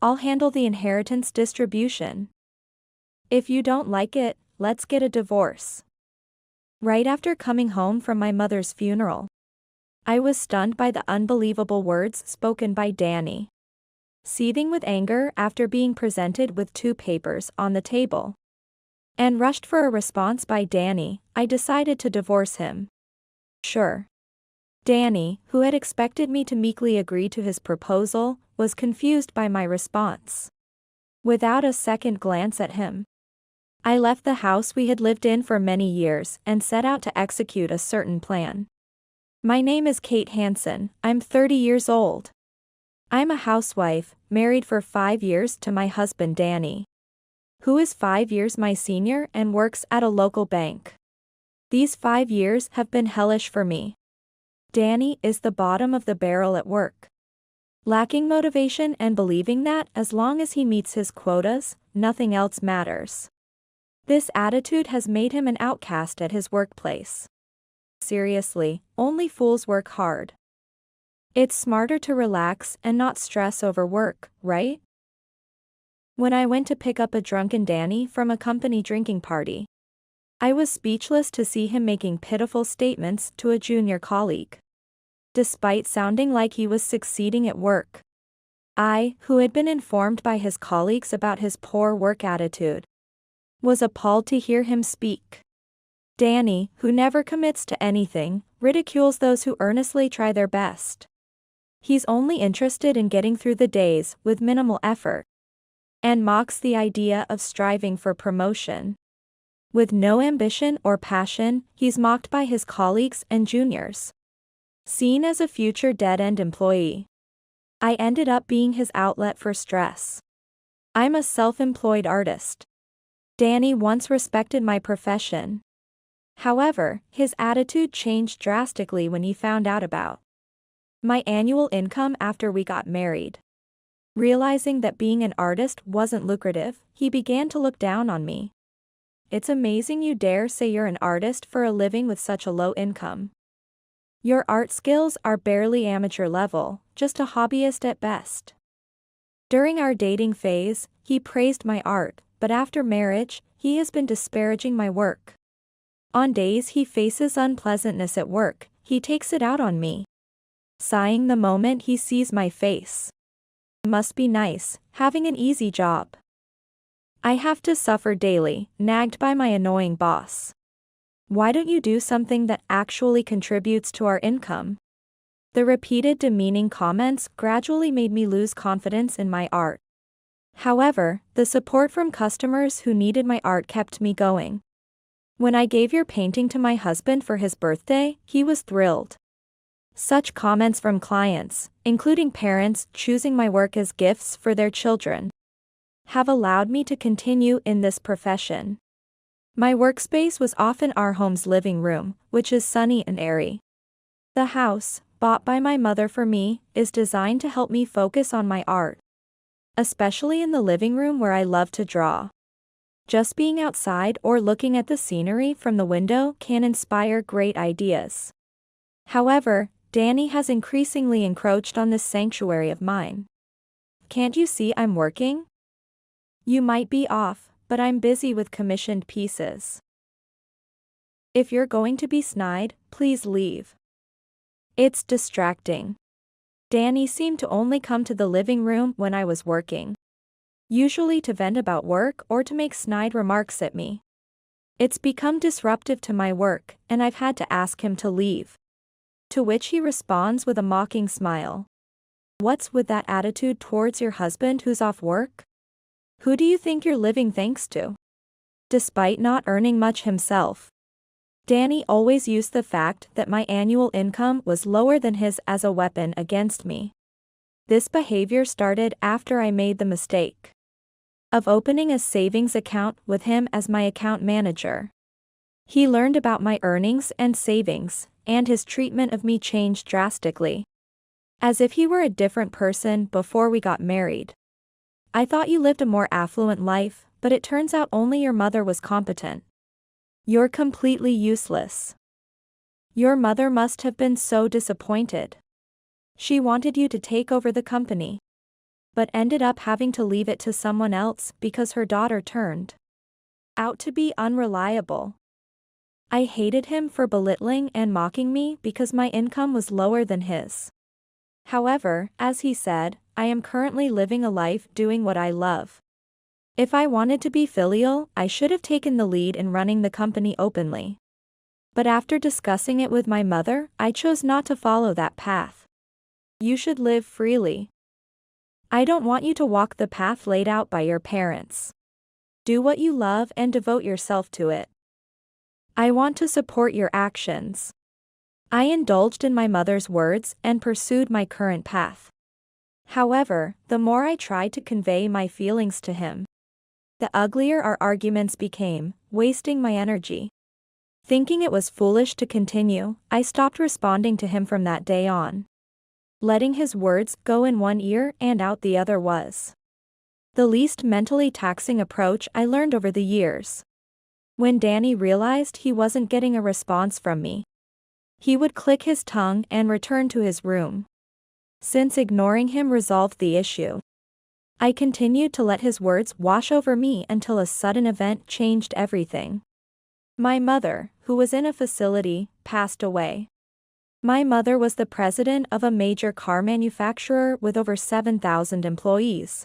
I'll handle the inheritance distribution. If you don't like it, let's get a divorce. Right after coming home from my mother's funeral, I was stunned by the unbelievable words spoken by Danny. Seething with anger after being presented with 2 papers on the table, and rushed for a response by Danny, I decided to divorce him. Sure. Danny, who had expected me to meekly agree to his proposal, was confused by my response. Without a second glance at him, I left the house we had lived in for many years and set out to execute a certain plan. My name is Kate Hansen, I'm 30 years old. I'm a housewife, married for 5 years to my husband Danny, who is 5 years my senior and works at a local bank. These 5 years have been hellish for me. Danny is the bottom of the barrel at work, lacking motivation and believing that as long as he meets his quotas, nothing else matters. This attitude has made him an outcast at his workplace. Seriously, only fools work hard. It's smarter to relax and not stress over work, right? When I went to pick up a drunken Danny from a company drinking party, I was speechless to see him making pitiful statements to a junior colleague. Despite sounding like he was succeeding at work, I, who had been informed by his colleagues about his poor work attitude, was appalled to hear him speak. Danny, who never commits to anything, ridicules those who earnestly try their best. He's only interested in getting through the days with minimal effort, and mocks the idea of striving for promotion. With no ambition or passion, he's mocked by his colleagues and juniors, seen as a future dead-end employee. I ended up being his outlet for stress. I'm a self-employed artist. Danny once respected my profession. However, his attitude changed drastically when he found out about my annual income after we got married. Realizing that being an artist wasn't lucrative, he began to look down on me. It's amazing you dare say you're an artist for a living with such a low income. Your art skills are barely amateur level, just a hobbyist at best. During our dating phase, he praised my art, but after marriage, he has been disparaging my work. On days he faces unpleasantness at work, he takes it out on me, sighing the moment he sees my face. Must be nice, having an easy job. I have to suffer daily, nagged by my annoying boss. Why don't you do something that actually contributes to our income? The repeated demeaning comments gradually made me lose confidence in my art. However, the support from customers who needed my art kept me going. When I gave your painting to my husband for his birthday, he was thrilled. Such comments from clients, including parents choosing my work as gifts for their children, have allowed me to continue in this profession. My workspace was often our home's living room, which is sunny and airy. The house, bought by my mother for me, is designed to help me focus on my art, especially in the living room where I love to draw. Just being outside or looking at the scenery from the window can inspire great ideas. However, Danny has increasingly encroached on this sanctuary of mine. Can't you see I'm working? You might be off, but I'm busy with commissioned pieces. If you're going to be snide, please leave. It's distracting. Danny seemed to only come to the living room when I was working, usually to vent about work or to make snide remarks at me. It's become disruptive to my work, and I've had to ask him to leave. To which he responds with a mocking smile. What's with that attitude towards your husband who's off work? Who do you think you're living thanks to? Despite not earning much himself, Danny always used the fact that my annual income was lower than his as a weapon against me. This behavior started after I made the mistake of opening a savings account with him as my account manager. He learned about my earnings and savings, and his treatment of me changed drastically, as if he were a different person before we got married. I thought you lived a more affluent life, but it turns out only your mother was competent. You're completely useless. Your mother must have been so disappointed. She wanted you to take over the company. but ended up having to leave it to someone else because her daughter turned out to be unreliable. I hated him for belittling and mocking me because my income was lower than his. However, as he said, I am currently living a life doing what I love. If I wanted to be filial, I should have taken the lead in running the company openly. But after discussing it with my mother, I chose not to follow that path. You should live freely. I don't want you to walk the path laid out by your parents. Do what you love and devote yourself to it. I want to support your actions. I indulged in my mother's words and pursued my current path. However, the more I tried to convey my feelings to him, the uglier our arguments became, wasting my energy. Thinking it was foolish to continue, I stopped responding to him from that day on. Letting his words go in one ear and out the other was the least mentally taxing approach I learned over the years. When Danny realized he wasn't getting a response from me, he would click his tongue and return to his room. Since ignoring him resolved the issue, I continued to let his words wash over me until a sudden event changed everything. My mother, who was in a facility, passed away. My mother was the president of a major car manufacturer with over 7,000 employees.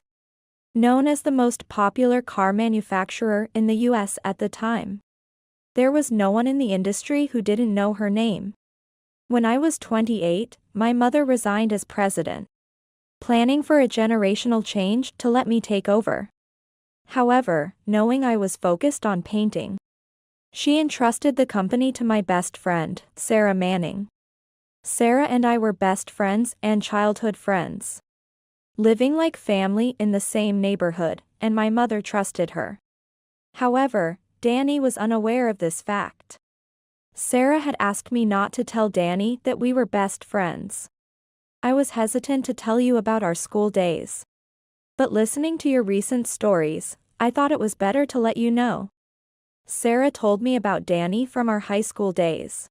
Known as the most popular car manufacturer in the US at the time. There was no one in the industry who didn't know her name. When I was 28, my mother resigned as president, planning for a generational change to let me take over. However, knowing I was focused on painting, she entrusted the company to my best friend, Sarah Manning. Sarah and I were best friends and childhood friends, living like family in the same neighborhood, and my mother trusted her. However, Danny was unaware of this fact. Sarah had asked me not to tell Danny that we were best friends. I was hesitant to tell you about our school days. But listening to your recent stories, I thought it was better to let you know. Sarah told me about Danny from our high school days.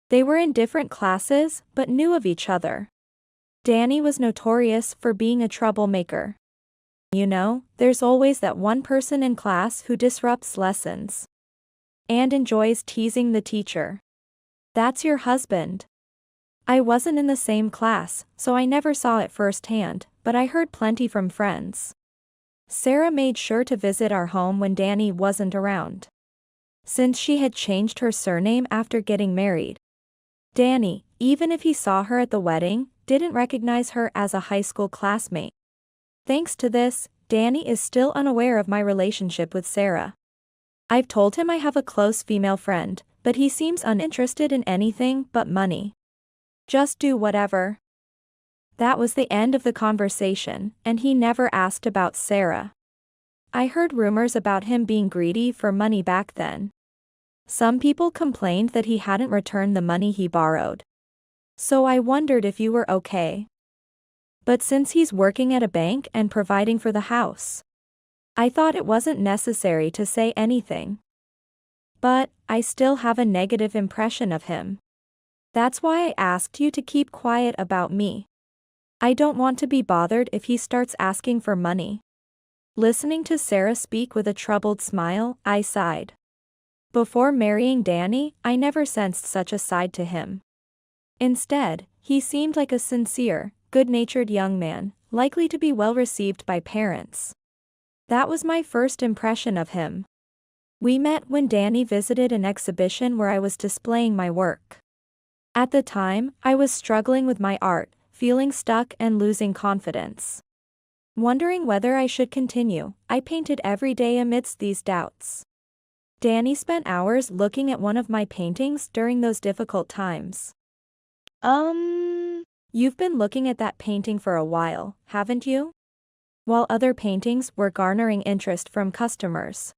They were in different classes, but knew of each other. Danny was notorious for being a troublemaker. You know, there's always that one person in class who disrupts lessons and enjoys teasing the teacher. That's your husband. I wasn't in the same class, so I never saw it firsthand, but I heard plenty from friends. Sarah made sure to visit our home when Danny wasn't around, since she had changed her surname after getting married. Danny, even if he saw her at the wedding, didn't recognize her as a high school classmate. Thanks to this, Danny is still unaware of my relationship with Sarah. I've told him I have a close female friend, but he seems uninterested in anything but money. Just do whatever. That was the end of the conversation, and he never asked about Sarah. I heard rumors about him being greedy for money back then. Some people complained that he hadn't returned the money he borrowed. So I wondered if you were okay. But since he's working at a bank and providing for the house, I thought it wasn't necessary to say anything. But I still have a negative impression of him. That's why I asked you to keep quiet about me. I don't want to be bothered if he starts asking for money. Listening to Sarah speak with a troubled smile, I sighed. Before marrying Danny, I never sensed such a side to him. Instead, he seemed like a sincere, good-natured young man, likely to be well received by parents. That was my first impression of him. We met when Danny visited an exhibition where I was displaying my work. At the time, I was struggling with my art, feeling stuck and losing confidence. Wondering whether I should continue, I painted every day amidst these doubts. Danny spent hours looking at one of my paintings during those difficult times. You've been looking at that painting for a while, haven't you? While other paintings were garnering interest from customers,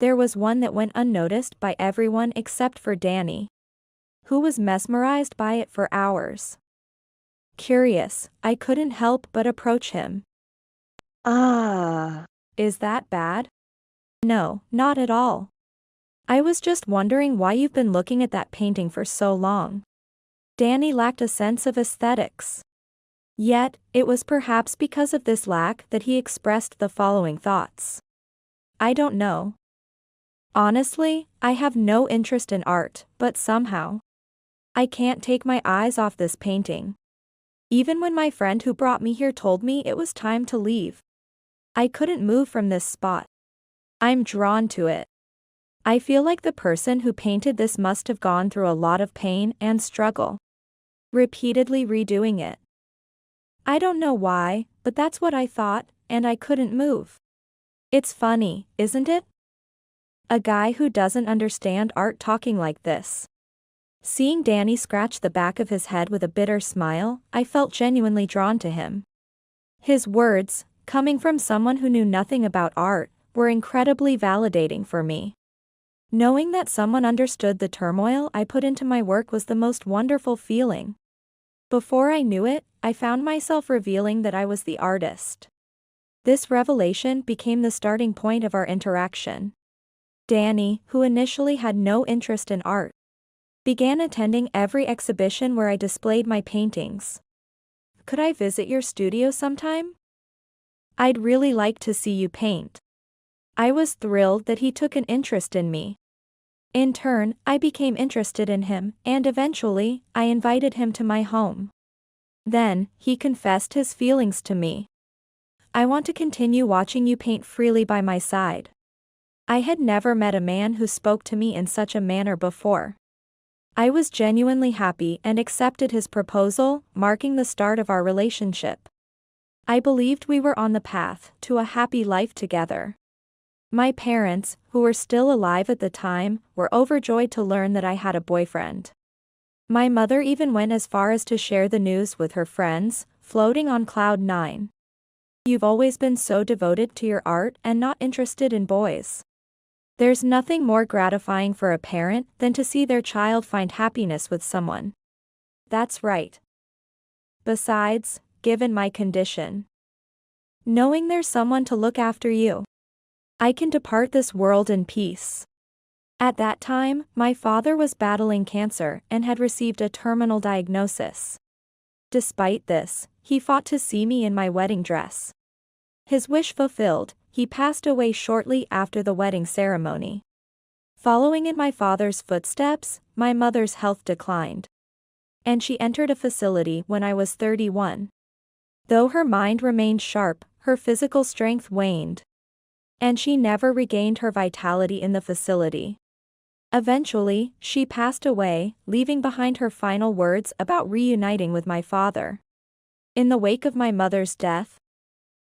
there was one that went unnoticed by everyone except for Danny, who was mesmerized by it for hours. Curious, I couldn't help but approach him. Is that bad? No, not at all. I was just wondering why you've been looking at that painting for so long. Danny lacked a sense of aesthetics. Yet, it was perhaps because of this lack that he expressed the following thoughts. I don't know. Honestly, I have no interest in art, but somehow, I can't take my eyes off this painting. Even when my friend who brought me here told me it was time to leave, I couldn't move from this spot. I'm drawn to it. I feel like the person who painted this must have gone through a lot of pain and struggle, repeatedly redoing it. I don't know why, but that's what I thought, and I couldn't move. It's funny, isn't it? A guy who doesn't understand art talking like this. Seeing Danny scratch the back of his head with a bitter smile, I felt genuinely drawn to him. His words, coming from someone who knew nothing about art, were incredibly validating for me. Knowing that someone understood the turmoil I put into my work was the most wonderful feeling. Before I knew it, I found myself revealing that I was the artist. This revelation became the starting point of our interaction. Danny, who initially had no interest in art, began attending every exhibition where I displayed my paintings. Could I visit your studio sometime? I'd really like to see you paint. I was thrilled that he took an interest in me. In turn, I became interested in him, and eventually, I invited him to my home. Then, he confessed his feelings to me. I want to continue watching you paint freely by my side. I had never met a man who spoke to me in such a manner before. I was genuinely happy and accepted his proposal, marking the start of our relationship. I believed we were on the path to a happy life together. My parents, who were still alive at the time, were overjoyed to learn that I had a boyfriend. My mother even went as far as to share the news with her friends, floating on cloud nine. You've always been so devoted to your art and not interested in boys. There's nothing more gratifying for a parent than to see their child find happiness with someone. That's right. Besides, given my condition, knowing there's someone to look after you, I can depart this world in peace. At that time, my father was battling cancer and had received a terminal diagnosis. Despite this, he fought to see me in my wedding dress. His wish fulfilled, he passed away shortly after the wedding ceremony. Following in my father's footsteps, my mother's health declined, and she entered a facility when I was 31. Though her mind remained sharp, her physical strength waned, and she never regained her vitality in the facility. Eventually, she passed away, leaving behind her final words about reuniting with my father. In the wake of my mother's death,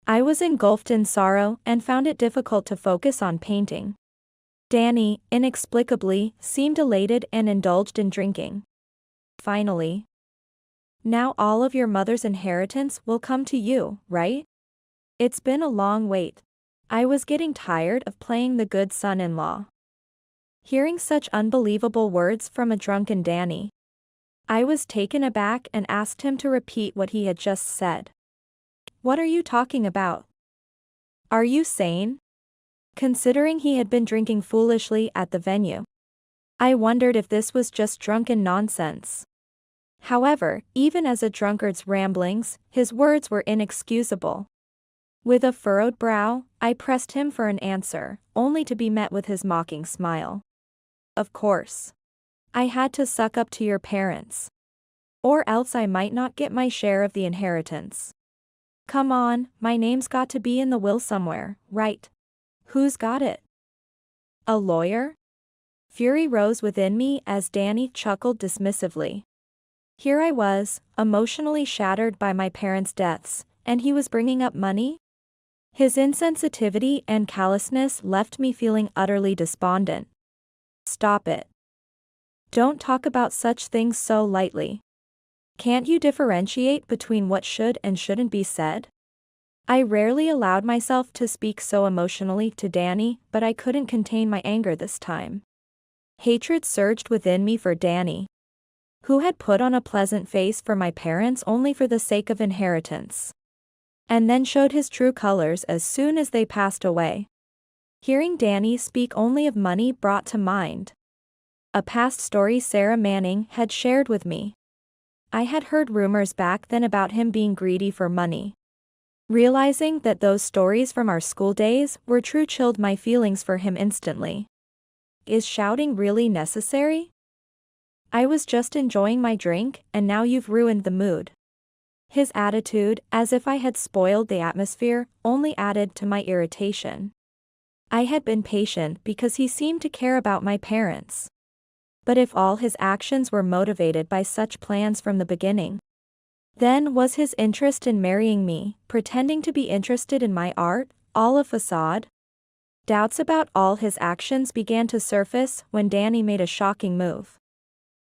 I was engulfed in sorrow and found it difficult to focus on painting. Danny, inexplicably, seemed elated and indulged in drinking. Finally, now all of your mother's inheritance will come to you, right? It's been a long wait. I was getting tired of playing the good son-in-law. Hearing such unbelievable words from a drunken Danny, I was taken aback and asked him to repeat what he had just said. What are you talking about? Are you sane? Considering he had been drinking foolishly at the venue, I wondered if this was just drunken nonsense. However, even as a drunkard's ramblings, his words were inexcusable. With a furrowed brow, I pressed him for an answer, only to be met with his mocking smile. Of course. I had to suck up to your parents. Or else I might not get my share of the inheritance. Come on, my name's got to be in the will somewhere, right? Who's got it? A lawyer? Fury rose within me as Danny chuckled dismissively. Here I was, emotionally shattered by my parents' deaths, and he was bringing up money? His insensitivity and callousness left me feeling utterly despondent. Stop it. Don't talk about such things so lightly. Can't you differentiate between what should and shouldn't be said? I rarely allowed myself to speak so emotionally to Danny, but I couldn't contain my anger this time. Hatred surged within me for Danny, who had put on a pleasant face for my parents only for the sake of inheritance, and then showed his true colors as soon as they passed away. Hearing Danny speak only of money brought to mind a past story Sarah Manning had shared with me. I had heard rumors back then about him being greedy for money. Realizing that those stories from our school days were true chilled my feelings for him instantly. Is shouting really necessary? I was just enjoying my drink, and now you've ruined the mood. His attitude, as if I had spoiled the atmosphere, only added to my irritation. I had been patient because he seemed to care about my parents. But if all his actions were motivated by such plans from the beginning, then was his interest in marrying me, pretending to be interested in my art, all a facade? Doubts about all his actions began to surface when Danny made a shocking move.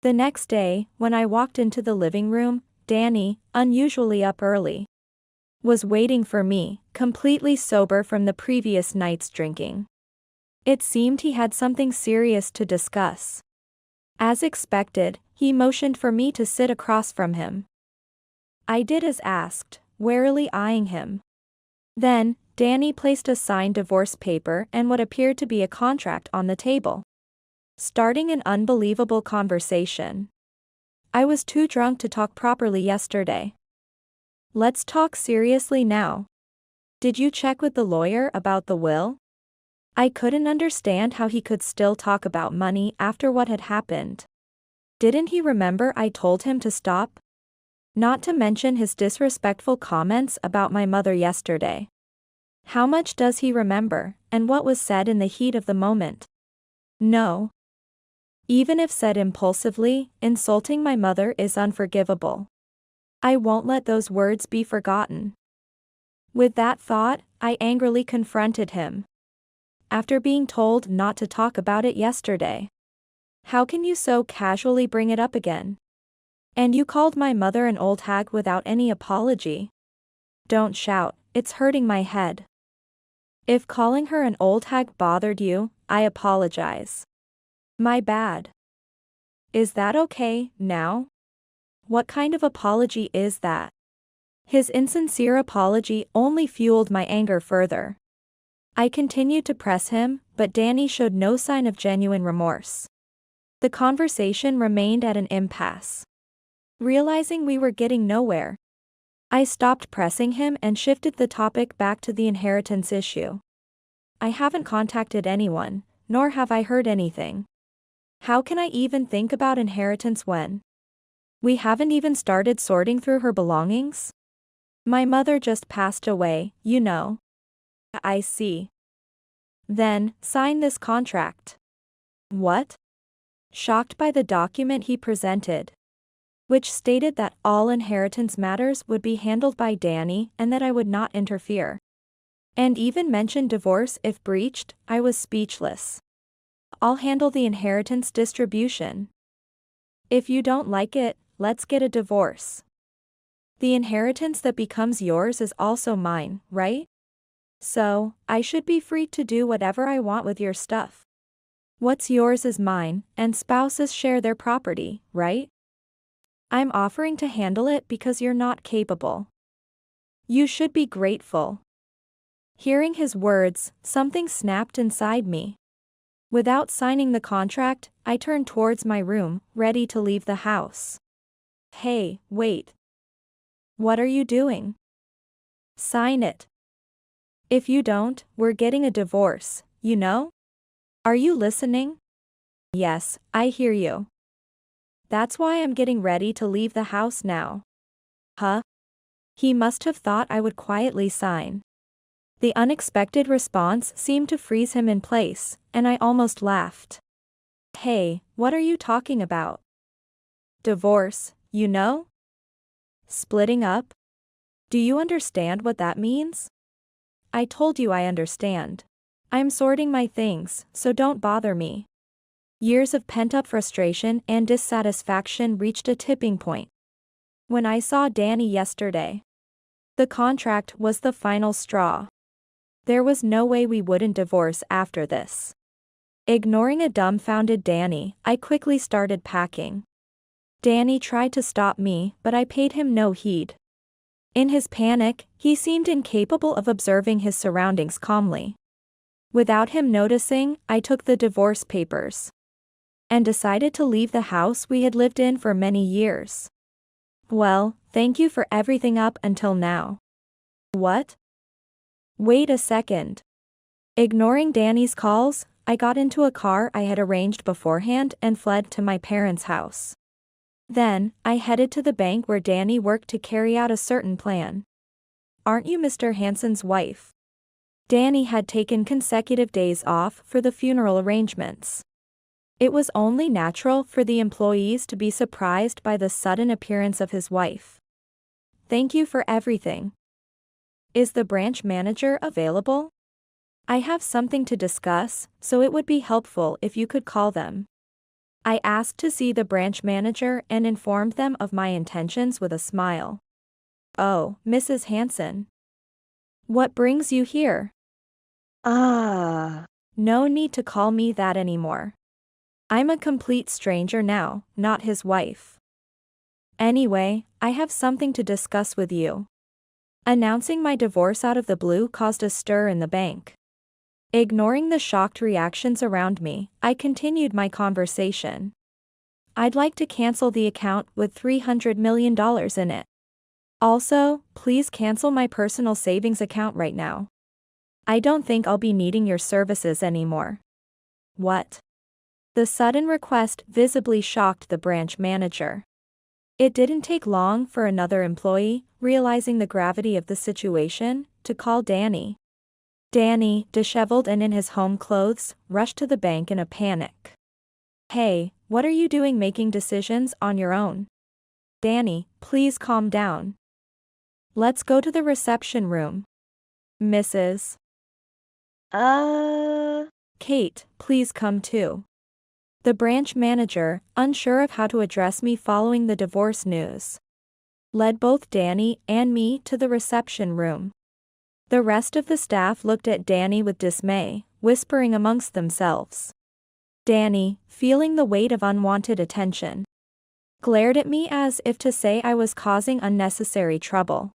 The next day, when I walked into the living room, Danny, unusually up early, was waiting for me, completely sober from the previous night's drinking. It seemed he had something serious to discuss. As expected, he motioned for me to sit across from him. I did as asked, warily eyeing him. Then, Danny placed a signed divorce paper and what appeared to be a contract on the table, starting an unbelievable conversation. I was too drunk to talk properly yesterday. Let's talk seriously now. Did you check with the lawyer about the will? I couldn't understand how he could still talk about money after what had happened. Didn't he remember I told him to stop? Not to mention his disrespectful comments about my mother yesterday. How much does he remember, and what was said in the heat of the moment? No. Even if said impulsively, insulting my mother is unforgivable. I won't let those words be forgotten. With that thought, I angrily confronted him. After being told not to talk about it yesterday, how can you so casually bring it up again? And you called my mother an old hag without any apology. Don't shout, it's hurting my head. If calling her an old hag bothered you, I apologize. My bad. Is that okay, now? What kind of apology is that? His insincere apology only fueled my anger further. I continued to press him, but Danny showed no sign of genuine remorse. The conversation remained at an impasse. Realizing we were getting nowhere, I stopped pressing him and shifted the topic back to the inheritance issue. I haven't contacted anyone, nor have I heard anything. How can I even think about inheritance when we haven't even started sorting through her belongings? My mother just passed away, you know. I see. Then, sign this contract. What? Shocked by the document he presented, which stated that all inheritance matters would be handled by Danny and that I would not interfere, and even mentioned divorce if breached, I was speechless. I'll handle the inheritance distribution. If you don't like it, let's get a divorce. The inheritance that becomes yours is also mine, right? So, I should be free to do whatever I want with your stuff. What's yours is mine, and spouses share their property, right? I'm offering to handle it because you're not capable. You should be grateful. Hearing his words, something snapped inside me. Without signing the contract, I turned towards my room, ready to leave the house. Hey, wait. What are you doing? Sign it. If you don't, we're getting a divorce, you know? Are you listening? Yes, I hear you. That's why I'm getting ready to leave the house now. Huh? He must have thought I would quietly sign. The unexpected response seemed to freeze him in place, and I almost laughed. Hey, what are you talking about? Divorce, you know? Splitting up? Do you understand what that means? I told you I understand. I'm sorting my things, so don't bother me. Years of pent-up frustration and dissatisfaction reached a tipping point when I saw Danny yesterday. The contract was the final straw. There was no way we wouldn't divorce after this. Ignoring a dumbfounded Danny, I quickly started packing. Danny tried to stop me, but I paid him no heed. In his panic, he seemed incapable of observing his surroundings calmly. Without him noticing, I took the divorce papers and decided to leave the house we had lived in for many years. Well, thank you for everything up until now. What? Wait a second. Ignoring Danny's calls, I got into a car I had arranged beforehand and fled to my parents' house. Then, I headed to the bank where Danny worked to carry out a certain plan. Aren't you Mr. Hansen's wife? Danny had taken consecutive days off for the funeral arrangements. It was only natural for the employees to be surprised by the sudden appearance of his wife. Thank you for everything. Is the branch manager available? I have something to discuss, so it would be helpful if you could call them. I asked to see the branch manager and informed them of my intentions with a smile. Oh, Mrs. Hansen. What brings you here? No need to call me that anymore. I'm a complete stranger now, not his wife. Anyway, I have something to discuss with you. Announcing my divorce out of the blue caused a stir in the bank. Ignoring the shocked reactions around me, I continued my conversation. I'd like to cancel the account with $300 million in it. Also, please cancel my personal savings account right now. I don't think I'll be needing your services anymore. What? The sudden request visibly shocked the branch manager. It didn't take long for another employee, realizing the gravity of the situation, to call Danny. Danny, disheveled and in his home clothes, rushed to the bank in a panic. Hey, what are you doing making decisions on your own? Danny, please calm down. Let's go to the reception room. Mrs. Kate, please come too. The branch manager, unsure of how to address me following the divorce news, led both Danny and me to the reception room. The rest of the staff looked at Danny with dismay, whispering amongst themselves. Danny, feeling the weight of unwanted attention, glared at me as if to say I was causing unnecessary trouble.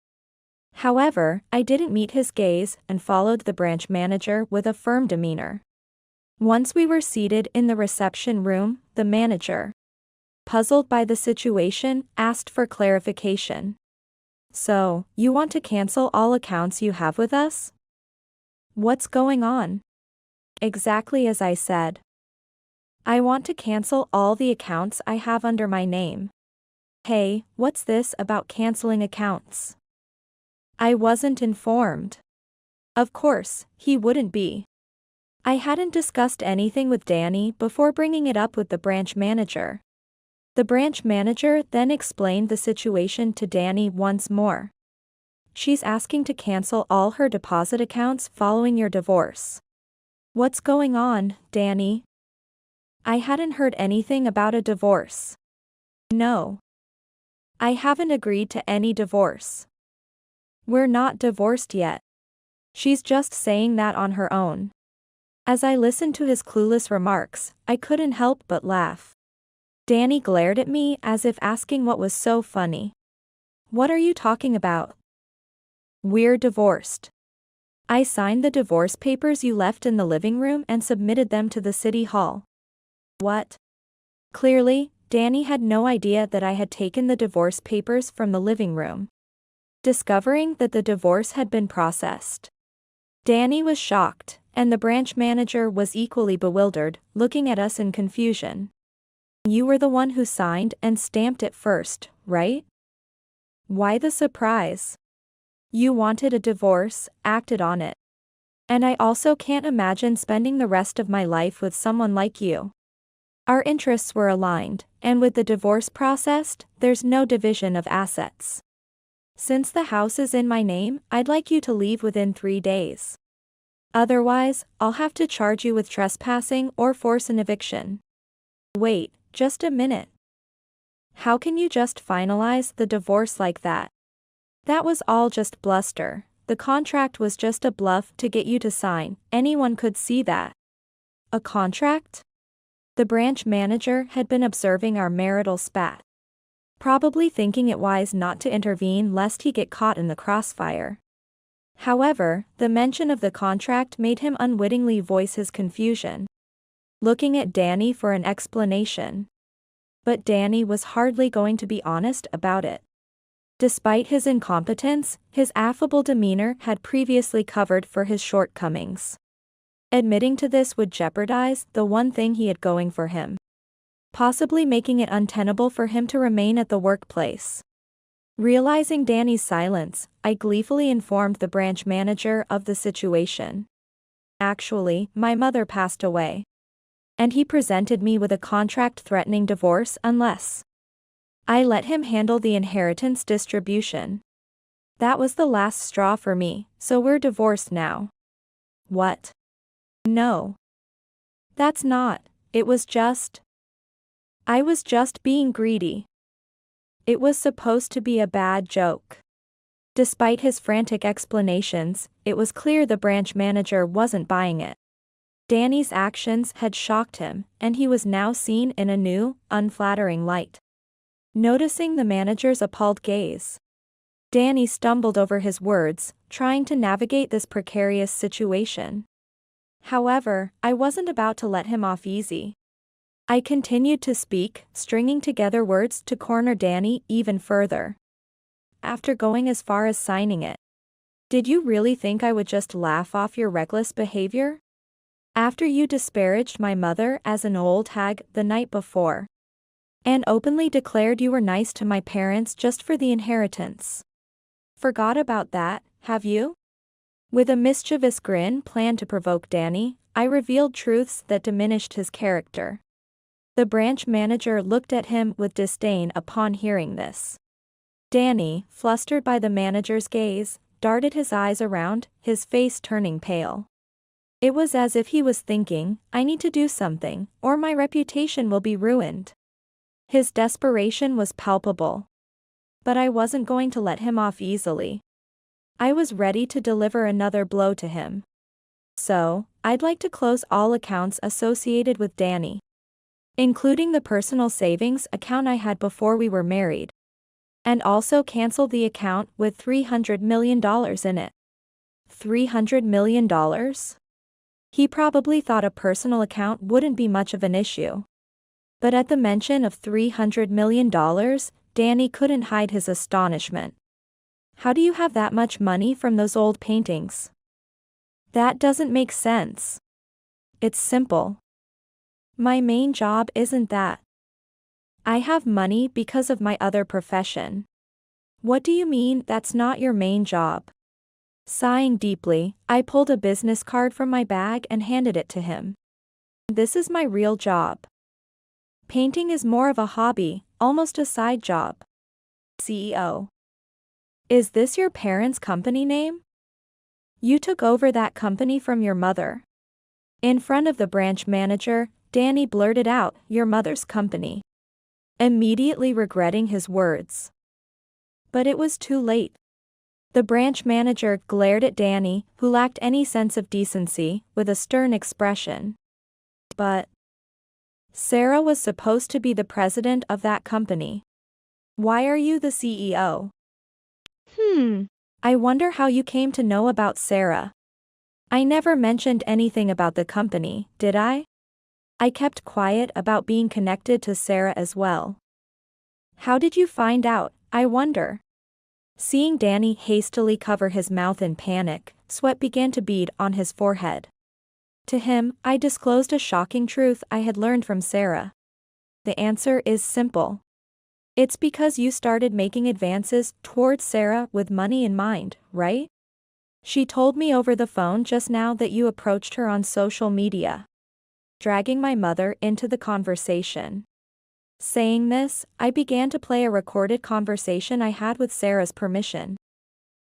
However, I didn't meet his gaze and followed the branch manager with a firm demeanor. Once we were seated in the reception room, the manager, puzzled by the situation, asked for clarification. So, you want to cancel all accounts you have with us? What's going on? Exactly as I said. I want to cancel all the accounts I have under my name. Hey, what's this about canceling accounts? I wasn't informed. Of course, he wouldn't be. I hadn't discussed anything with Danny before bringing it up with the branch manager. The branch manager then explained the situation to Danny once more. She's asking to cancel all her deposit accounts following your divorce. What's going on, Danny? I hadn't heard anything about a divorce. No. I haven't agreed to any divorce. We're not divorced yet. She's just saying that on her own. As I listened to his clueless remarks, I couldn't help but laugh. Danny glared at me as if asking what was so funny. What are you talking about? We're divorced. I signed the divorce papers you left in the living room and submitted them to the city hall. What? Clearly, Danny had no idea that I had taken the divorce papers from the living room. Discovering that the divorce had been processed, Danny was shocked, and the branch manager was equally bewildered, looking at us in confusion. You were the one who signed and stamped it first, right? Why the surprise? You wanted a divorce, acted on it. And I also can't imagine spending the rest of my life with someone like you. Our interests were aligned, and with the divorce processed, there's no division of assets. Since the house is in my name, I'd like you to leave within 3 days. Otherwise, I'll have to charge you with trespassing or force an eviction. Wait, just a minute. How can you just finalize the divorce like that? That was all just bluster. The contract was just a bluff to get you to sign. Anyone could see that. A contract? The branch manager had been observing our marital spat, probably thinking it wise not to intervene lest he get caught in the crossfire. However, the mention of the contract made him unwittingly voice his confusion, looking at Danny for an explanation. But Danny was hardly going to be honest about it. Despite his incompetence, his affable demeanor had previously covered for his shortcomings. Admitting to this would jeopardize the one thing he had going for him, possibly making it untenable for him to remain at the workplace. Realizing Danny's silence, I gleefully informed the branch manager of the situation. Actually, my mother passed away. And he presented me with a contract threatening divorce unless I let him handle the inheritance distribution. That was the last straw for me, so we're divorced now. What? No. That's not, it was just. I was just being greedy. It was supposed to be a bad joke. Despite his frantic explanations, it was clear the branch manager wasn't buying it. Danny's actions had shocked him, and he was now seen in a new, unflattering light. Noticing the manager's appalled gaze, Danny stumbled over his words, trying to navigate this precarious situation. However, I wasn't about to let him off easy. I continued to speak, stringing together words to corner Danny even further. After going as far as signing it, did you really think I would just laugh off your reckless behavior? After you disparaged my mother as an old hag the night before, and openly declared you were nice to my parents just for the inheritance. Forgot about that, have you? With a mischievous grin planned to provoke Danny, I revealed truths that diminished his character. The branch manager looked at him with disdain upon hearing this. Danny, flustered by the manager's gaze, darted his eyes around, his face turning pale. It was as if he was thinking, I need to do something, or my reputation will be ruined. His desperation was palpable. But I wasn't going to let him off easily. I was ready to deliver another blow to him. So, I'd like to close all accounts associated with Danny, including the personal savings account I had before we were married, and also cancel the account with $300 million in it. $300 million? He probably thought a personal account wouldn't be much of an issue. But at the mention of $300 million, Danny couldn't hide his astonishment. How do you have that much money from those old paintings? That doesn't make sense. It's simple. My main job isn't that. I have money because of my other profession. What do you mean that's not your main job? Sighing deeply, I pulled a business card from my bag and handed it to him. This is my real job. Painting is more of a hobby, almost a side job. CEO. Is this your parents' company name? You took over that company from your mother. In front of the branch manager, Danny blurted out, your mother's company, immediately regretting his words. But it was too late. The branch manager glared at Danny, who lacked any sense of decency, with a stern expression. But Sarah was supposed to be the president of that company. Why are you the CEO? I wonder how you came to know about Sarah. I never mentioned anything about the company, did I? I kept quiet about being connected to Sarah as well. How did you find out, I wonder? Seeing Danny hastily cover his mouth in panic, sweat began to bead on his forehead. To him, I disclosed a shocking truth I had learned from Sarah. The answer is simple. It's because you started making advances towards Sarah with money in mind, right? She told me over the phone just now that you approached her on social media, dragging my mother into the conversation. Saying this, I began to play a recorded conversation I had with Sarah's permission,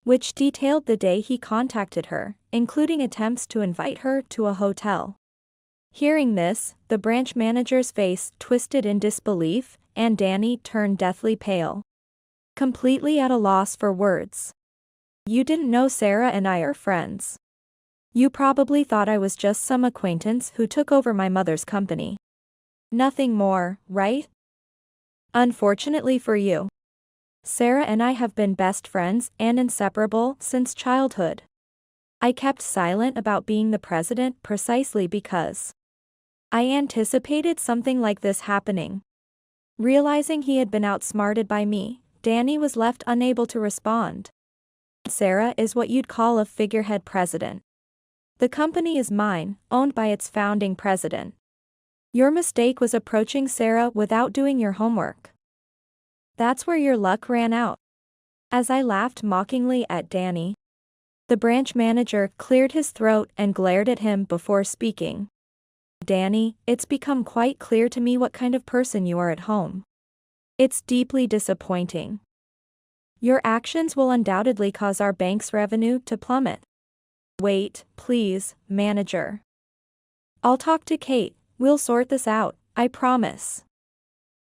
which detailed the day he contacted her, including attempts to invite her to a hotel. Hearing this, the branch manager's face twisted in disbelief, and Danny turned deathly pale, completely at a loss for words. You didn't know Sarah and I are friends. You probably thought I was just some acquaintance who took over my mother's company. Nothing more, right? Unfortunately for you, Sarah and I have been best friends and inseparable since childhood. I kept silent about being the president precisely because I anticipated something like this happening. Realizing he had been outsmarted by me, Danny was left unable to respond. Sarah is what you'd call a figurehead president. The company is mine, owned by its founding president. Your mistake was approaching Sarah without doing your homework. That's where your luck ran out. As I laughed mockingly at Danny, the branch manager cleared his throat and glared at him before speaking. Danny, it's become quite clear to me what kind of person you are at home. It's deeply disappointing. Your actions will undoubtedly cause our bank's revenue to plummet. Wait, please, manager. I'll talk to Kate, we'll sort this out, I promise.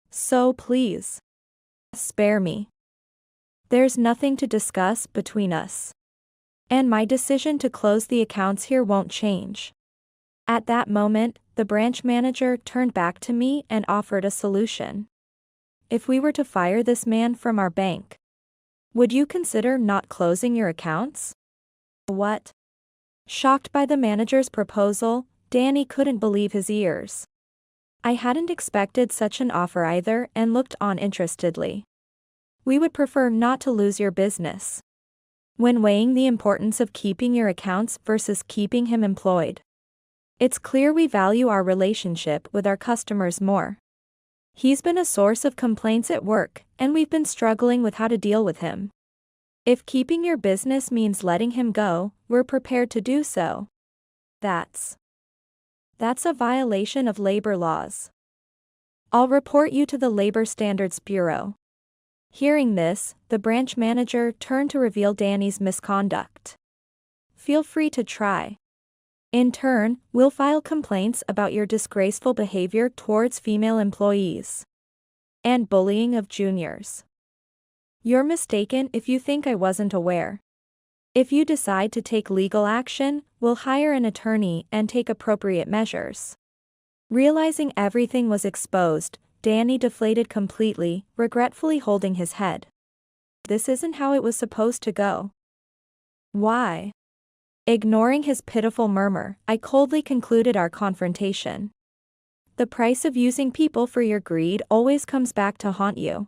So please, spare me. There's nothing to discuss between us. And my decision to close the accounts here won't change. At that moment, the branch manager turned back to me and offered a solution. If we were to fire this man from our bank, would you consider not closing your accounts? What? Shocked by the manager's proposal, Danny couldn't believe his ears. I hadn't expected such an offer either and looked on interestedly. We would prefer not to lose your business. When weighing the importance of keeping your accounts versus keeping him employed, it's clear we value our relationship with our customers more. He's been a source of complaints at work, and we've been struggling with how to deal with him. If keeping your business means letting him go, we're prepared to do so. That's a violation of labor laws. I'll report you to the Labor Standards Bureau. Hearing this, the branch manager turned to reveal Danny's misconduct. Feel free to try. In turn, we'll file complaints about your disgraceful behavior towards female employees and bullying of juniors. You're mistaken if you think I wasn't aware. If you decide to take legal action, we'll hire an attorney and take appropriate measures. Realizing everything was exposed, Danny deflated completely, regretfully holding his head. This isn't how it was supposed to go. Why? Ignoring his pitiful murmur, I coldly concluded our confrontation. The price of using people for your greed always comes back to haunt you.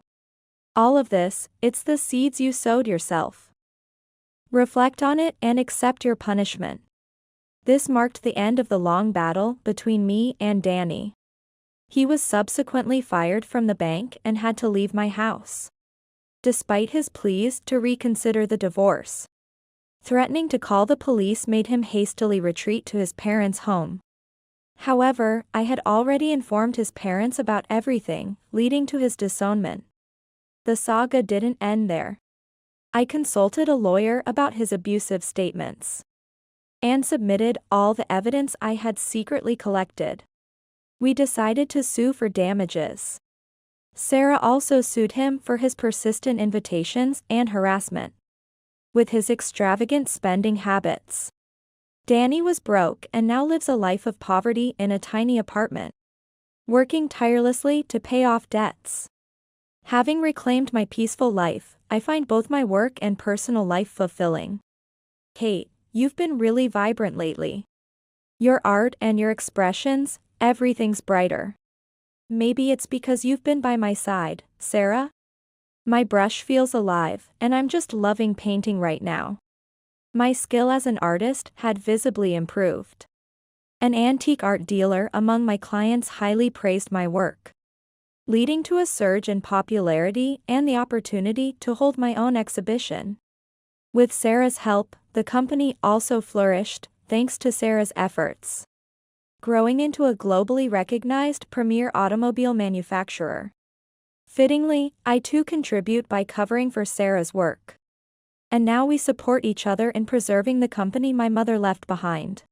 All of this, it's the seeds you sowed yourself. Reflect on it and accept your punishment. This marked the end of the long battle between me and Danny. He was subsequently fired from the bank and had to leave my house, despite his pleas to reconsider the divorce. Threatening to call the police made him hastily retreat to his parents' home. However, I had already informed his parents about everything, leading to his disownment. The saga didn't end there. I consulted a lawyer about his abusive statements and submitted all the evidence I had secretly collected. We decided to sue for damages. Sarah also sued him for his persistent invitations and harassment. With his extravagant spending habits, Danny was broke and now lives a life of poverty in a tiny apartment, working tirelessly to pay off debts. Having reclaimed my peaceful life, I find both my work and personal life fulfilling. Kate, you've been really vibrant lately. Your art and your expressions, everything's brighter. Maybe it's because you've been by my side, Sarah? My brush feels alive, and I'm just loving painting right now. My skill as an artist had visibly improved. An antique art dealer among my clients highly praised my work, leading to a surge in popularity and the opportunity to hold my own exhibition. With Sarah's help, the company also flourished, thanks to Sarah's efforts, growing into a globally recognized premier automobile manufacturer. Fittingly, I too contribute by covering for Sarah's work. And now we support each other in preserving the company my mother left behind.